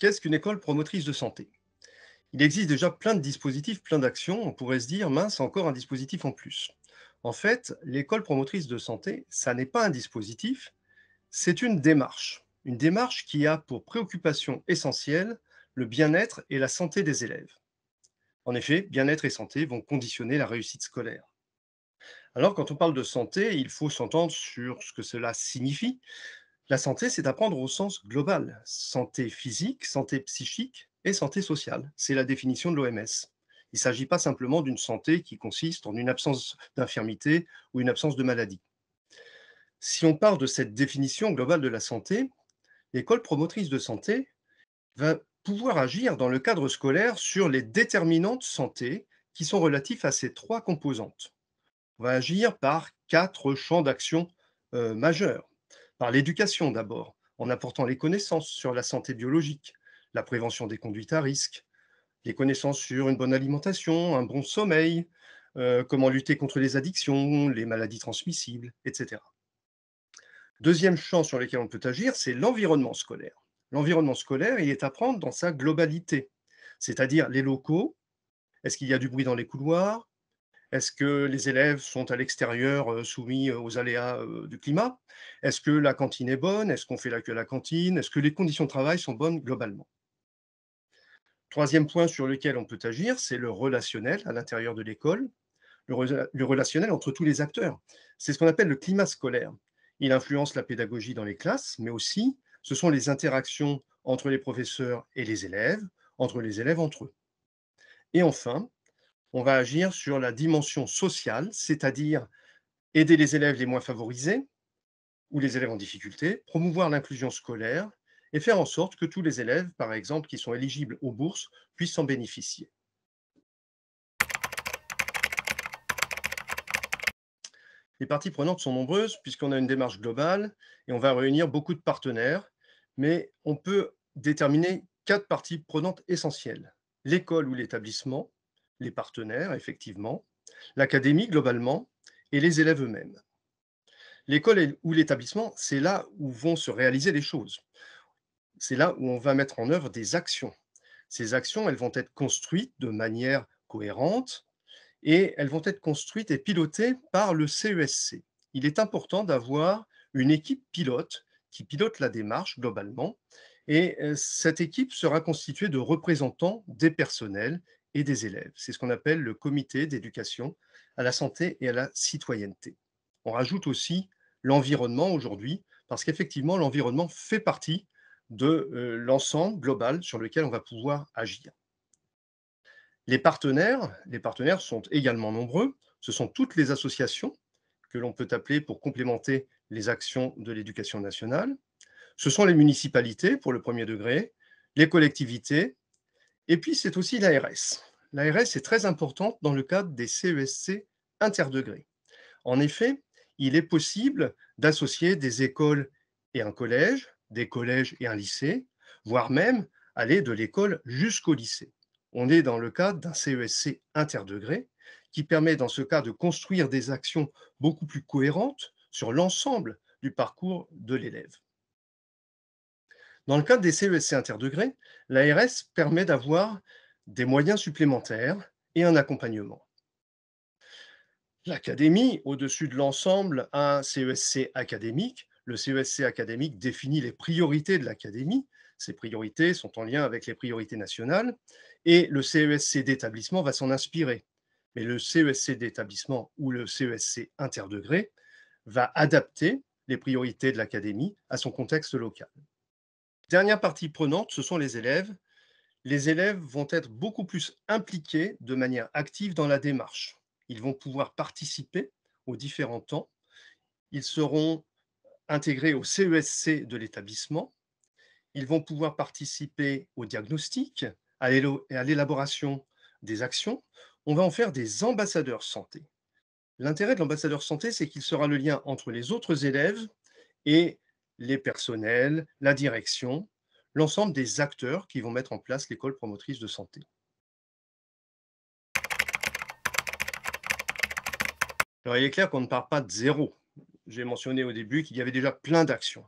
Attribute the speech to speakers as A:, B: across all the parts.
A: Qu'est-ce qu'une école promotrice de santé? Il existe déjà plein de dispositifs, plein d'actions. On pourrait se dire, mince, encore un dispositif en plus. En fait, l'école promotrice de santé, ça n'est pas un dispositif, c'est une démarche. Une démarche qui a pour préoccupation essentielle le bien-être et la santé des élèves. En effet, bien-être et santé vont conditionner la réussite scolaire. Alors, quand on parle de santé, il faut s'entendre sur ce que cela signifie. La santé, c'est apprendre au sens global. Santé physique, santé psychique et santé sociale. C'est la définition de l'OMS. Il ne s'agit pas simplement d'une santé qui consiste en une absence d'infirmité ou une absence de maladie. Si on part de cette définition globale de la santé, l'école promotrice de santé va pouvoir agir dans le cadre scolaire sur les déterminants de santé qui sont relatifs à ces trois composantes. On va agir par quatre champs d'action majeurs. Par l'éducation d'abord, en apportant les connaissances sur la santé biologique, la prévention des conduites à risque, les connaissances sur une bonne alimentation, un bon sommeil, comment lutter contre les addictions, les maladies transmissibles, etc. Deuxième champ sur lequel on peut agir, c'est l'environnement scolaire. L'environnement scolaire, il est à prendre dans sa globalité, c'est-à-dire les locaux. Est-ce qu'il y a du bruit dans les couloirs? Est-ce que les élèves sont à l'extérieur, soumis aux aléas, du climat? Est-ce que la cantine est bonne? Est-ce qu'on fait la queue à la cantine? Est-ce que les conditions de travail sont bonnes globalement? Troisième point sur lequel on peut agir, c'est le relationnel à l'intérieur de l'école, le relationnel entre tous les acteurs. C'est ce qu'on appelle le climat scolaire. Il influence la pédagogie dans les classes, mais aussi ce sont les interactions entre les professeurs et les élèves, entre les élèves entre eux. Et enfin, on va agir sur la dimension sociale, c'est-à-dire aider les élèves les moins favorisés ou les élèves en difficulté, promouvoir l'inclusion scolaire et faire en sorte que tous les élèves, par exemple, qui sont éligibles aux bourses, puissent en bénéficier. Les parties prenantes sont nombreuses puisqu'on a une démarche globale et on va réunir beaucoup de partenaires, mais on peut déterminer quatre parties prenantes essentielles. L'école ou l'établissement, les partenaires, effectivement, l'académie globalement et les élèves eux-mêmes. L'école ou l'établissement, c'est là où vont se réaliser les choses. C'est là où on va mettre en œuvre des actions. Ces actions, elles vont être construites de manière cohérente et elles vont être construites et pilotées par le CESC. Il est important d'avoir une équipe pilote qui pilote la démarche globalement et cette équipe sera constituée de représentants des personnels et des élèves. C'est ce qu'on appelle le comité d'éducation à la santé et à la citoyenneté. On rajoute aussi l'environnement aujourd'hui parce qu'effectivement l'environnement fait partie de l'ensemble global sur lequel on va pouvoir agir. Les partenaires sont également nombreux. Ce sont toutes les associations que l'on peut appeler pour complémenter les actions de l'éducation nationale. Ce sont les municipalités pour le premier degré, les collectivités, et puis c'est aussi l'ARS. L'ARS est très importante dans le cadre des CESC interdegrés. En effet, il est possible d'associer des écoles et un collège, des collèges et un lycée, voire même aller de l'école jusqu'au lycée. On est dans le cadre d'un CESC interdegré qui permet dans ce cas de construire des actions beaucoup plus cohérentes sur l'ensemble du parcours de l'élève. Dans le cadre des CESC interdegrés, l'ARS permet d'avoir des moyens supplémentaires et un accompagnement. L'académie, au-dessus de l'ensemble, a un CESC académique. Le CESC académique définit les priorités de l'académie. Ces priorités sont en lien avec les priorités nationales et le CESC d'établissement va s'en inspirer. Mais le CESC d'établissement ou le CESC interdegré va adapter les priorités de l'académie à son contexte local. Dernière partie prenante, ce sont les élèves. Les élèves vont être beaucoup plus impliqués de manière active dans la démarche. Ils vont pouvoir participer aux différents temps. Ils seront intégrés au CESC de l'établissement. Ils vont pouvoir participer au diagnostic, à l'élaboration des actions. On va en faire des ambassadeurs santé. L'intérêt de l'ambassadeur santé, c'est qu'il sera le lien entre les autres élèves et les personnels, la direction, l'ensemble des acteurs qui vont mettre en place l'école promotrice de santé. Alors, il est clair qu'on ne part pas de zéro. J'ai mentionné au début qu'il y avait déjà plein d'actions.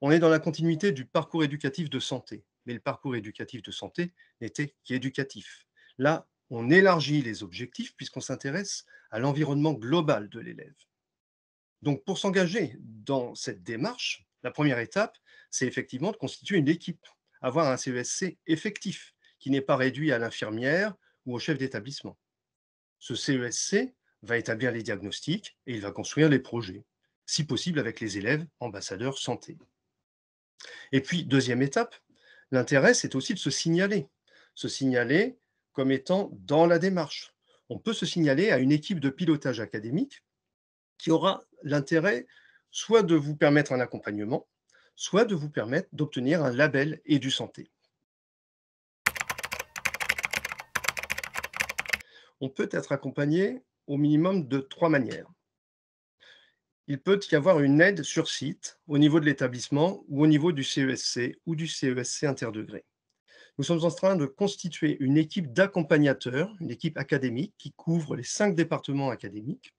A: On est dans la continuité du parcours éducatif de santé. mais le parcours éducatif de santé n'était qu'éducatif. Là, on élargit les objectifs puisqu'on s'intéresse à l'environnement global de l'élève. Donc, pour s'engager dans cette démarche, la première étape, c'est effectivement de constituer une équipe, avoir un CESC effectif, qui n'est pas réduit à l'infirmière ou au chef d'établissement. Ce CESC va établir les diagnostics et il va construire les projets, si possible avec les élèves ambassadeurs santé. Et puis, deuxième étape, l'intérêt, c'est aussi de se signaler comme étant dans la démarche. On peut se signaler à une équipe de pilotage académique qui aura l'intérêt soit de vous permettre un accompagnement, soit de vous permettre d'obtenir un label EduSanté. On peut être accompagné au minimum de 3 manières. Il peut y avoir une aide sur site, au niveau de l'établissement ou au niveau du CESC ou du CESC interdegré. Nous sommes en train de constituer une équipe d'accompagnateurs, une équipe académique qui couvre les 5 départements académiques,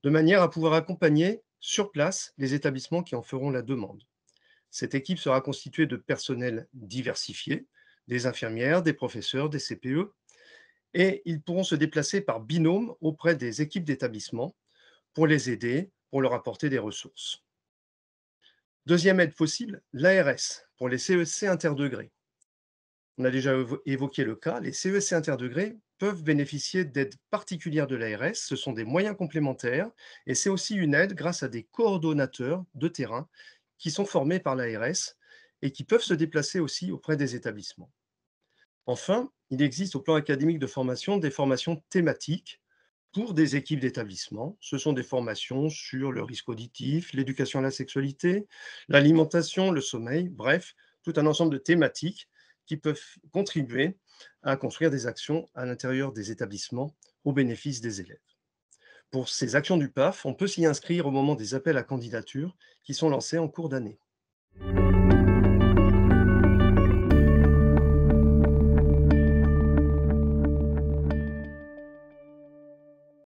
A: de manière à pouvoir accompagner sur place les établissements qui en feront la demande. Cette équipe sera constituée de personnels diversifiés, des infirmières, des professeurs, des CPE, et ils pourront se déplacer par binôme auprès des équipes d'établissement pour les aider, pour leur apporter des ressources. Deuxième aide possible, l'ARS pour les CESC interdegrés. On a déjà évoqué le cas, les CESC interdegrés peuvent bénéficier d'aides particulières de l'ARS, ce sont des moyens complémentaires et c'est aussi une aide grâce à des coordonnateurs de terrain qui sont formés par l'ARS et qui peuvent se déplacer aussi auprès des établissements. Enfin, il existe au plan académique de formation des formations thématiques pour des équipes d'établissement. Ce sont des formations sur le risque auditif, l'éducation à la sexualité, l'alimentation, le sommeil, bref, tout un ensemble de thématiques qui peuvent contribuer à construire des actions à l'intérieur des établissements au bénéfice des élèves. Pour ces actions du PAF, on peut s'y inscrire au moment des appels à candidature qui sont lancés en cours d'année.